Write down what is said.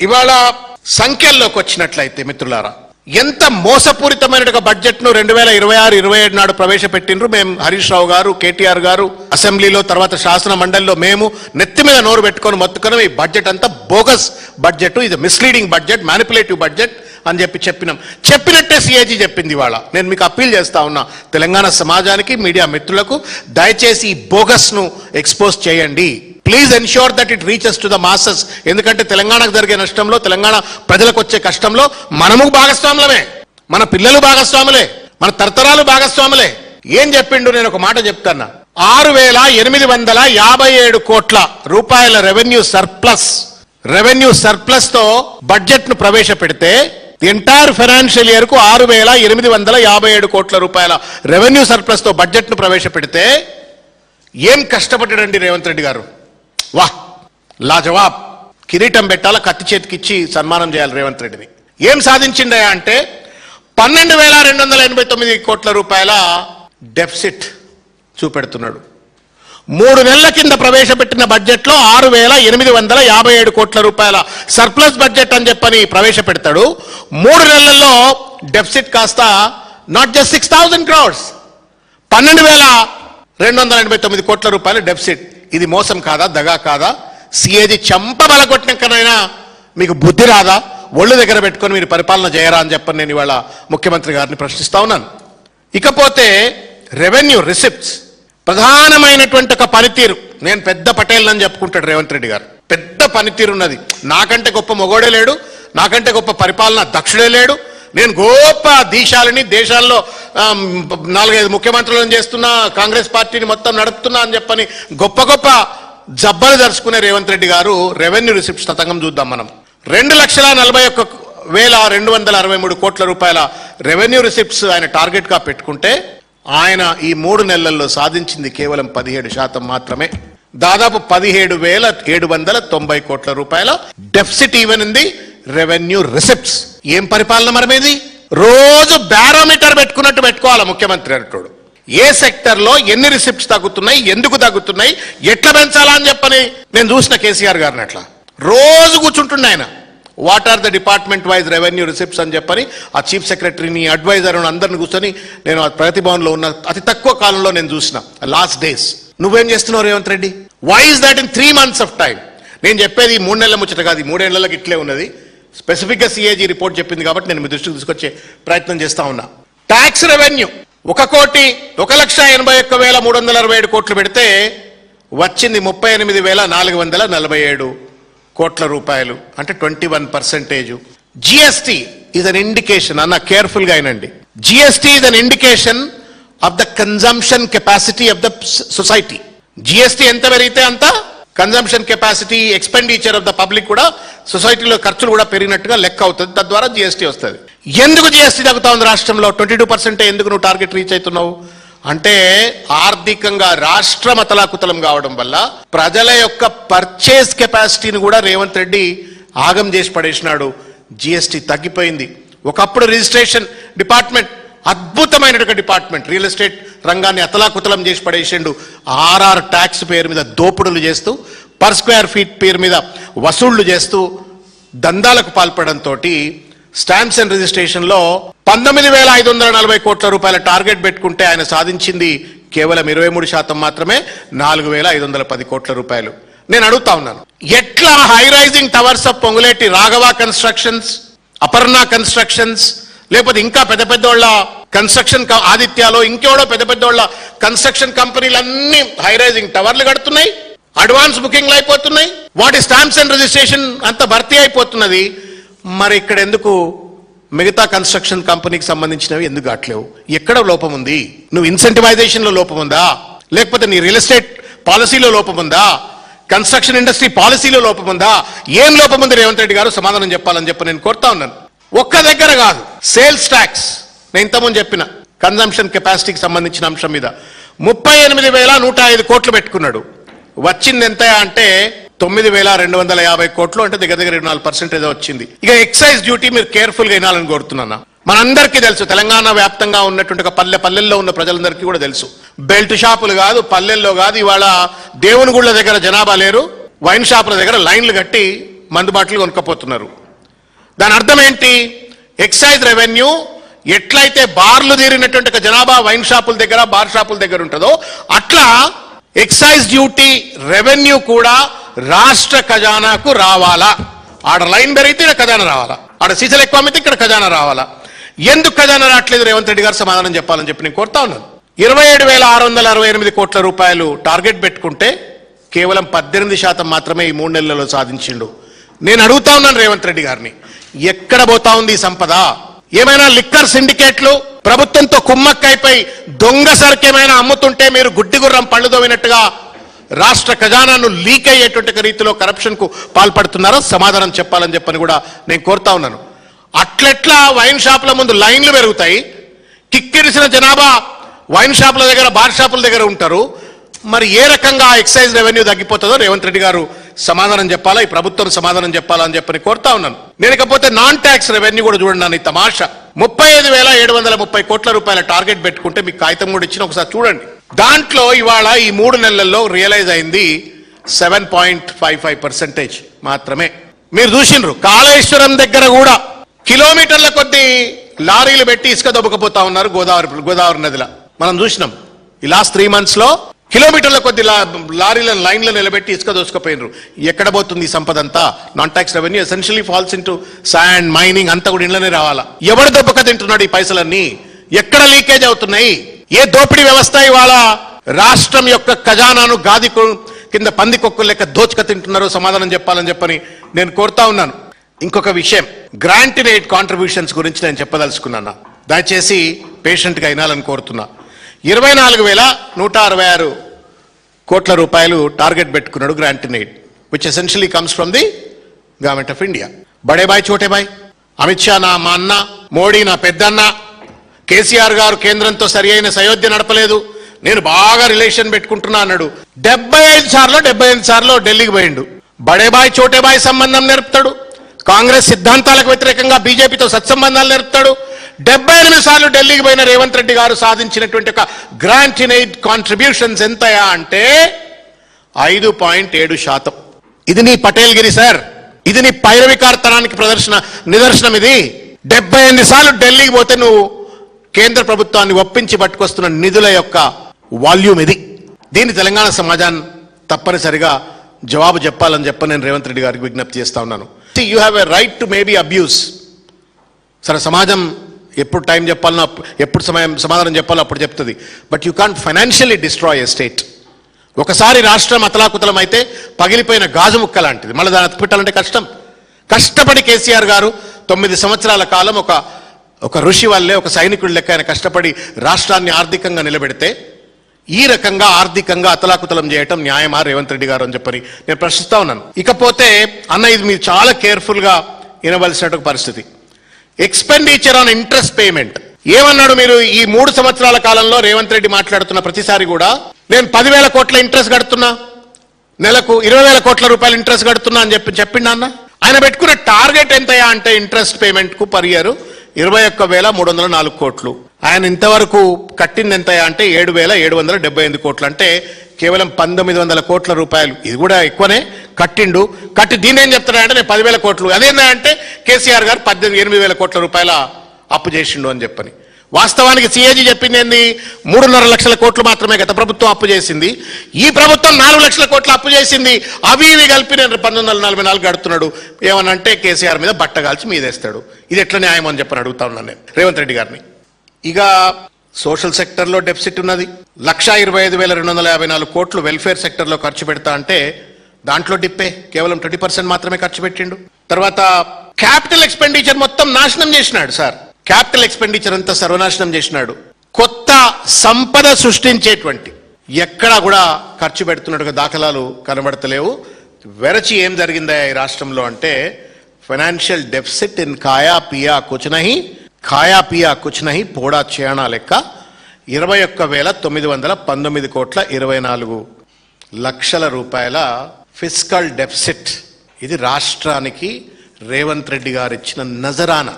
ఇవాళ సంఖ్యల్లోకి వచ్చినట్లయితే మిత్రులారా, ఎంత మోసపూరితమైన బడ్జెట్ను 2026-27 నాడు ప్రవేశపెట్టిండ్రు. మేము హరీష్ రావు గారు, కేటీఆర్ గారు అసెంబ్లీలో, తర్వాత శాసన మండలిలో మేము నెత్తి మీద నోరు పెట్టుకొని మొత్తుకున్నాం. ఈ బడ్జెట్ అంతా బోగస్ బడ్జెట్, ఇది మిస్లీడింగ్ బడ్జెట్, మ్యానిపులేటివ్ బడ్జెట్ అని చెప్పినట్టే సిఏజీ చెప్పింది. ఇవాళ నేను మీకు అప్పీల్ చేస్తా ఉన్నా, తెలంగాణ సమాజానికి, మీడియా మిత్రులకు, దయచేసి ఈ బోగస్ను ఎక్స్పోజ్ చేయండి. Please ensure that it reaches to the masses. ఎందుకంటే తెలంగాణకు జరిగే నష్టంలో, తెలంగాణ ప్రజలకు వచ్చే కష్టంలో మనము భాగస్వాములమే, మన పిల్లలు భాగస్వాములే, మన తరతరాలు భాగస్వాములే. ఏం చెప్పిండు? నేను ఒక మాట చెప్తాను. 6,857 కోట్ల రూపాయల రెవెన్యూ సర్ప్లస్ తో బడ్జెట్ ను ప్రవేశపెడితే ఎంటైర్ ఫైనాన్షియల్ ఇయర్ కు 6,857 కోట్ల రూపాయల రెవెన్యూ సర్ప్లస్ తో బడ్జెట్ ను ప్రవేశపెడితే ఏం కష్టపడ్డాడండి రేవంత్ రెడ్డి గారు. వాహ్, లాజవాబ్. కిరీటం పెట్టాల, కత్తి చేతికిచ్చి సన్మానం చేయాలి రేవంత్ రెడ్డిని. ఏం సాధించిండయా అంటే 12,289 కోట్ల రూపాయల డెఫిసిట్ చూపెడుతున్నాడు. 3 నెలల కింద ప్రవేశపెట్టిన బడ్జెట్లో 6,857 కోట్ల రూపాయల సర్ప్లస్ బడ్జెట్ అని చెప్పని ప్రవేశపెడతాడు. 3 నెలల్లో డెఫిసిట్ కాస్త నాట్ జస్ట్ 6,000 crores, 12,289 కోట్ల రూపాయల డెఫిసిట్. ఇది మోసం కాదా, దగా కాదా? సిఏజీ చెంప బలగొట్టినాకనైనా మీకు బుద్ధి రాదా? ఒళ్ళు దగ్గర పెట్టుకొని మీరు పరిపాలన చేయరా అని చెప్పని నేను ఇవాళ ముఖ్యమంత్రి గారిని ప్రశ్నిస్తా ఉన్నాను. ఇకపోతే రెవెన్యూ రిసిప్ట్స్ ప్రధానమైనటువంటి ఒక పనితీరు. నేను పెద్ద పటేల్ అని చెప్పుకుంటాడు రేవంత్ రెడ్డి గారు. పెద్ద పనితీరు ఉన్నది. నాకంటే గొప్ప మొగోడే లేడు, నాకంటే గొప్ప పరిపాలన దక్షుడే లేడు. నేను గొప్ప దేశాల్లో 4-5 ముఖ్యమంత్రులను చేస్తున్నా, కాంగ్రెస్ పార్టీని మొత్తం నడుపుతున్నా అని చెప్పని గొప్ప గొప్ప జబ్బలు దర్చుకునే రేవంత్ రెడ్డి గారు రెవెన్యూ రిసిప్ట్స్ తతంగం చూద్దాం మనం. 2,41,263 కోట్ల రూపాయల రెవెన్యూ రిసిప్ట్స్ ఆయన టార్గెట్ గా పెట్టుకుంటే ఆయన ఈ 3 నెలల్లో సాధించింది కేవలం 17% మాత్రమే. దాదాపు 17,790 కోట్ల రూపాయల డెఫిసిట్ ఈవెన్ ఉంది రెవెన్యూ రిసిప్ట్స్. ఏం పరిపాలన మరమేది? రోజు బ్యారోమీటర్ పెట్టుకున్నట్టు పెట్టుకోవాలి ముఖ్యమంత్రి అంటాడు. ఏ సెక్టర్ లో ఎన్ని రిసిప్ట్స్ తగ్గుతున్నాయి, ఎందుకు తగ్గుతున్నాయి, ఎట్లా పెంచాలా అని చెప్పని నేను చూసిన కేసీఆర్ గారిని. అట్లా రోజు కూర్చుంటున్నా ఆయన. What are the department wise revenue receipts అని చెప్పని ఆ చీఫ్ సెక్రటరీని, అడ్వైజర్ అందరిని కూర్చొని నేను ప్రగతి భవన్లో ఉన్న అతి తక్కువ కాలంలో నేను చూసిన లాస్ట్ డేస్. నువ్వేం చేస్తున్నావు Revanth Reddy? Why is that in 3 months of time? నేను చెప్పేది 3 నెలల ముచ్చట కాదు, 3 ఏళ్లకి ఇట్లే ఉన్నది. స్పెసిఫిక్గా సిఏజీ రిపోర్ట్ చెప్పింది కాబట్టి నేను మీ దృష్టికి తీసుకొచ్చే ప్రయత్నం చేస్తా ఉన్నా. ట్యాక్స్ రెవెన్యూ 1,81,367 కోట్లు పెడితే వచ్చింది 38,447 కోట్ల రూపాయలు, అంటే 21%. జిఎస్టీ ఈజ్ అన్ ఇండికేషన్ అన్న, కేర్ఫుల్ గా అయినండి. GST is an indication of the consumption capacity of the society. GST ఎంత పెరిగితే అంత consumption capacity, expenditure of the public కూడా, సొసైటీలో ఖర్చులు కూడా పెరిగినట్టుగా లెక్క అవుతుంది. తద్వారా జిఎస్టీ వస్తుంది. ఎందుకు జిఎస్టీ తగ్గుతా ఉంది రాష్ట్రంలో? 22% ఎందుకు నువ్వు టార్గెట్ రీచ్ అవుతున్నావు అంటే ఆర్థికంగా రాష్ట్రం అతలాకుతలం కావడం వల్ల ప్రజల యొక్క పర్చేస్ కెపాసిటీని కూడా రేవంత్ రెడ్డి ఆగం చేసి పడేసినాడు. జిఎస్టీ తగ్గిపోయింది. ఒకప్పుడు రిజిస్ట్రేషన్ డిపార్ట్మెంట్ అద్భుతమైన డిపార్ట్మెంట్, రియల్ ఎస్టేట్ రంగాన్ని అతలాకుతలం చేసి పడేసిండు. ఆర్ఆర్ ట్యాక్స్ పేరు మీద దోపుడులు చేస్తూ, పర్ స్క్వేర్ ఫీట్ పేరు మీద వసూళ్లు చేస్తూ దందాలకు పాల్పడంతో స్టాంప్స్ అండ్ రిజిస్ట్రేషన్లో 19,540 కోట్ల రూపాయల టార్గెట్ పెట్టుకుంటే ఆయన సాధించింది కేవలం 23% మాత్రమే, 4,510 కోట్ల రూపాయలు. నేను అడుగుతా ఉన్నాను, ఎట్లా high rising towers of Ponguleti Raghava constructions, Aparna constructions, లేకపోతే ఇంకా పెద్ద పెద్దోళ్ళ కన్స్ట్రక్షన్, ఆదిత్యాలో ఇంకెవడో పెద్ద పెద్దోళ్ళ కన్స్ట్రక్షన్ కంపెనీలన్నీ హై రైజింగ్ టవర్లు కడుతున్నాయి, అడ్వాన్స్ బుకింగ్లు అయిపోతున్నాయి, వాటి స్టాంప్స్ అండ్ రిజిస్ట్రేషన్ అంత భర్తీ అయిపోతున్నది. మరి ఇక్కడ ఎందుకు మిగతా కన్స్ట్రక్షన్ కంపెనీకి సంబంధించినవి ఎందుకు కావట్లేవు? ఎక్కడ లోపం ఉంది? నువ్వు ఇన్సెంటివైజేషన్లో లోపం ఉందా, లేకపోతే నీ రియల్ ఎస్టేట్ పాలసీలో లోపం ఉందా, కన్స్ట్రక్షన్ ఇండస్ట్రీ పాలసీలో లోపం ఉందా? ఏం లోపం ఉంది రేవంత్ రెడ్డి గారు? సమాధానం చెప్పాలని చెప్పి నేను కోరుతా ఉన్నాను. ఒక్క దగ్గర కాదు, సేల్స్ ట్యాక్స్ నేను ఇంతకుముందు చెప్పిన కన్జంప్షన్ కెపాసిటీకి సంబంధించిన అంశం మీద 38,105 కోట్లు పెట్టుకున్నాడు. వచ్చింది ఎంత అంటే 9,250 కోట్లు, అంటే దగ్గర దగ్గర 24% వచ్చింది. ఇక ఎక్సైజ్ డ్యూటీ మీరు కేర్ఫుల్ గా వినాలని కోరుతున్నాను. మనందరికీ తెలుసు, తెలంగాణ వ్యాప్తంగా ఉన్నటువంటి ఒక పల్లెల్లో ఉన్న ప్రజలందరికీ కూడా తెలుసు, బెల్ట్ షాపులు కాదు, పల్లెల్లో కాదు, ఇవాళ దేవుని గుళ్ళ దగ్గర జనాభా లేరు, వైన్ షాపుల దగ్గర లైన్లు కట్టి మందు బాటిల్ కొనుక్కపోతున్నారు. దాని అర్థం ఏంటి? ఎక్సైజ్ రెవెన్యూ ఎట్లయితే బార్లు తీరినటువంటి ఒక జనాభా వైన్ షాపుల దగ్గర బార్ షాపుల దగ్గర ఉంటుందో అట్లా ఎక్సైజ్ డ్యూటీ రెవెన్యూ కూడా రాష్ట్ర ఖజానాకు రావాలా. ఆడ లైన్ పెరిగితే ఇక్కడ ఖజానా రావాలా, ఆడ సీసలు ఎక్కువ అమ్మితే ఇక్కడ ఖజానా రావాలా. ఎందుకు ఖజానా రావట్లేదు రేవంత్ రెడ్డి గారు సమాధానం చెప్పాలని చెప్పి నేను కోరుతా ఉన్నాను. 27,668 కోట్ల రూపాయలు టార్గెట్ పెట్టుకుంటే కేవలం 18% మాత్రమే ఈ 3 నెలల్లో సాధించిండు. నేను అడుగుతా ఉన్నాను రేవంత్ రెడ్డి గారిని, ఎక్కడ పోతా ఉంది ఈ సంపద? ఏమైనా లిక్కర్ సిండికేట్లు ప్రభుత్వంతో కుమ్మక్కైపోయి దొంగ సరుకేమైనా అమ్ముతుంటే మీరు గుడ్డి గుర్రం పళ్ళు దోవినట్టుగా రాష్ట్ర ఖజానాను లీక్ అయ్యేటువంటి రీతిలో కరప్షన్ కు పాల్పడుతున్నారో సమాధానం చెప్పాలని చెప్పని కూడా నేను కోరుతా ఉన్నాను. అట్లెట్లా వైన్ షాపుల ముందు లైన్లు పెరుగుతాయి, కిక్కిరిసిన జనాభా వైన్ షాపుల దగ్గర బార్ షాపుల దగ్గర ఉంటారు. మరి ఏ రకంగా ఎక్సైజ్ రెవెన్యూ తగ్గిపోతుందో రేవంత్ రెడ్డి గారు సమాధానం చెప్పాలా, ఈ ప్రభుత్వం సమాధానం చెప్పాలా అని చెప్పని కోరుతా ఉన్నాను. నేను ఇకపోతే నాన్ ట్యాక్స్ రెవెన్యూ కూడా చూడండి. తమాషా 35,730 కోట్ల రూపాయల టార్గెట్ పెట్టుకుంటే మీకు కాగితం కూడా ఇచ్చిన ఒకసారి చూడండి. దాంట్లో ఇవాళ ఈ 3 నెలల్లో రియలైజ్ అయింది 7.55% మాత్రమే. మీరు చూసిండ్రు కాళేశ్వరం దగ్గర కూడా కిలోమీటర్ల కొద్ది లారీలు పెట్టి ఇసుక దొబ్బకపోతా ఉన్నారు గోదావరి నదిలో. మనం చూసినాం ఈ లాస్ట్ 3 months లో కిలోమీటర్ల కొద్ది లారీలను లైన్లో నిలబెట్టి ఇసుక దోసుకుపోయినరు. ఎక్కడ పోతుంది ఈ సంపద అంతా? Non tax revenue essentially falls into sand mining అంతా కూడా ఇంట్లోనే రావాలా. ఎవడు దొబ్బక తింటున్నాడు ఈ పైసలన్నీ? ఎక్కడ లీకేజ్ అవుతున్నాయి? ఏ దోపిడీ వ్యవస్థ ఇవాళ రాష్ట్రం యొక్క ఖజానాను గాది కింద పంది కొక్కులు లెక్క దోచుక తింటున్నారో సమాధానం చెప్పాలని చెప్పని నేను కోరుతా ఉన్నాను. ఇంకొక విషయం, గ్రాంట్ ఇన్ ఎయిడ్ కాంట్రిబ్యూషన్స్ గురించి నేను చెప్పదలుచుకున్నాను. దయచేసి పేషెంట్గా అయినాలని కోరుతున్నా. 24,166 కోట్ల రూపాయలు టార్గెట్ పెట్టుకున్నాడు grant in aid, which essentially comes from the government of India. బడే బాయ్ చోటే బాయ్, అమిత్ షా నా మా అన్న, మోడీ నా పెద్దన్న, కేసీఆర్ గారు కేంద్రంతో సరి అయిన సయోధ్య నడపలేదు, నేను బాగా రిలేషన్ పెట్టుకుంటున్నా అన్నాడు. 75 సార్లు ఢిల్లీకి పోయిండు. బడే బాయ్ చోటే బాయ్ సంబంధం నేర్పుతాడు, కాంగ్రెస్ సిద్ధాంతాలకు వ్యతిరేకంగా బీజేపీతో సత్సంబంధాలు నేర్పుతాడు. 78 సార్లు ఢిల్లీకి పోయిన రేవంత్ రెడ్డి గారు సాధించినటువంటి ఒక గ్రాంట్ ఇన్ ఎయిడ్ కాంట్రిబ్యూషన్స్ ఎంతయా అంటే 5.7%. ఇది నీ పటేల్గిరి సార్, ఇది నీ పైరవికార్తనానికి నిదర్శనం. ఇది 78 సార్లు ఢిల్లీకి పోతే నువ్వు కేంద్ర ప్రభుత్వాన్ని ఒప్పించి పట్టుకొస్తున్న నిధుల యొక్క వాల్యూమ్ ఇది. దీన్ని తెలంగాణ సమాజాన్ని తప్పనిసరిగా జవాబు చెప్పాలని చెప్పి నేను రేవంత్ రెడ్డి గారికి విజ్ఞప్తి చేస్తా ఉన్నాను. You have a right to maybe abuse. సరే, సమాజం ఎప్పుడు టైం చెప్పాలనో ఎప్పుడు సమాధానం చెప్పాలో అప్పుడు చెప్తుంది. But you can't financially destroy a state. ఒకసారి రాష్ట్రం అతలాకుతలం అయితే పగిలిపోయిన గాజు ముక్క లాంటిది, మళ్ళీ దాన్ని అతిపెట్టాలంటే కష్టం. కష్టపడి కేసీఆర్ గారు 9 సంవత్సరాల కాలం ఒక ఋషి వల్లే, ఒక సైనికుడి లెక్క ఆయన కష్టపడి రాష్ట్రాన్ని ఆర్థికంగా నిలబెడితే ఈ రకంగా ఆర్థికంగా అతలాకుతలం చేయటం న్యాయమా రేవంత్ రెడ్డి గారు అని చెప్పని నేను ప్రశ్నిస్తా ఉన్నాను. ఇకపోతే అన్న, ఇది మీరు చాలా కేర్ఫుల్గా వినవలసిన పరిస్థితి. ఎక్స్పెండిచర్ ఆన్ ఇంట్రెస్ట్ పేమెంట్ ఏమన్నాడు? మీరు ఈ 3 సంవత్సరాల కాలంలో రేవంత్ రెడ్డి మాట్లాడుతున్న ప్రతిసారి కూడా నేను 10,000 కోట్ల ఇంట్రెస్ట్ కడుతున్నా, నెలకు 20,000 కోట్ల రూపాయలు ఇంట్రెస్ట్ కడుతున్నా అని చెప్పిండా అన్న? ఆయన పెట్టుకున్న టార్గెట్ ఎంతయా అంటే ఇంట్రెస్ట్ పేమెంట్ కు పర్ ఇయర్ 21,304 కోట్లు. ఆయన ఇంతవరకు కట్టింది ఎంతయా అంటే 7,778 కోట్లు, అంటే కేవలం 1,900 కోట్ల రూపాయలు. ఇది కూడా ఎక్కువనే కట్టిండు. కట్టి దీన్ని ఏం చెప్తున్నాడంటే నేను 10,000 కోట్లు. అదేంటంటే కేసీఆర్ గారు 8,000 కోట్ల రూపాయల అప్పు చేసిండు అని చెప్పని. వాస్తవానికి సిఏజీ చెప్పింది ఏంది? 3.5 లక్షల కోట్లు మాత్రమే గత ప్రభుత్వం అప్పు చేసింది. ఈ ప్రభుత్వం 4 లక్షల కోట్ల అప్పు చేసింది. అవి ఇవి కలిపి నేను 1944 గడుతున్నాడు. ఏమనంటే కేసీఆర్ మీద బట్టగాల్చి మీదేస్తాడు. ఇది ఎట్లా న్యాయం అని చెప్పని అడుగుతా ఉన్నాను నేను రేవంత్ రెడ్డి గారిని. ఇక సోషల్ సెక్టర్లో డెఫిసిట్ ఉన్నది. 1,25,254 కోట్లు వెల్ఫేర్ సెక్టర్లో ఖర్చు పెడతా అంటే దాంట్లో డిప్పే, కేవలం 20% మాత్రమే ఖర్చు పెట్టిండు. తర్వాత క్యాపిటల్ ఎక్స్పెండిచర్ మొత్తం నాశనం చేసినాడు సార్. క్యాపిటల్ ఎక్స్పెండిచర్ అంతా సర్వనాశనం చేసినాడు. కొత్త సంపద సృష్టించేటువంటి ఎక్కడా కూడా ఖర్చు పెడుతున్నట్టుగా దాఖలాలు కనబడతలేవు. వెరచి ఏం జరిగిందా ఈ రాష్ట్రంలో అంటే ఫైనాన్షియల్ డెఫిసిట్ ఇన్ ఖాయా పియా కుచ్ నహీ పోడా చేయనా లెక్క 21,919 కోట్ల 24 లక్షల రూపాయల ఫిస్కల్ డెఫిసిట్. ఇది రాష్ట్రానికి రేవంత్ రెడ్డి గారు ఇచ్చిన నజరానా.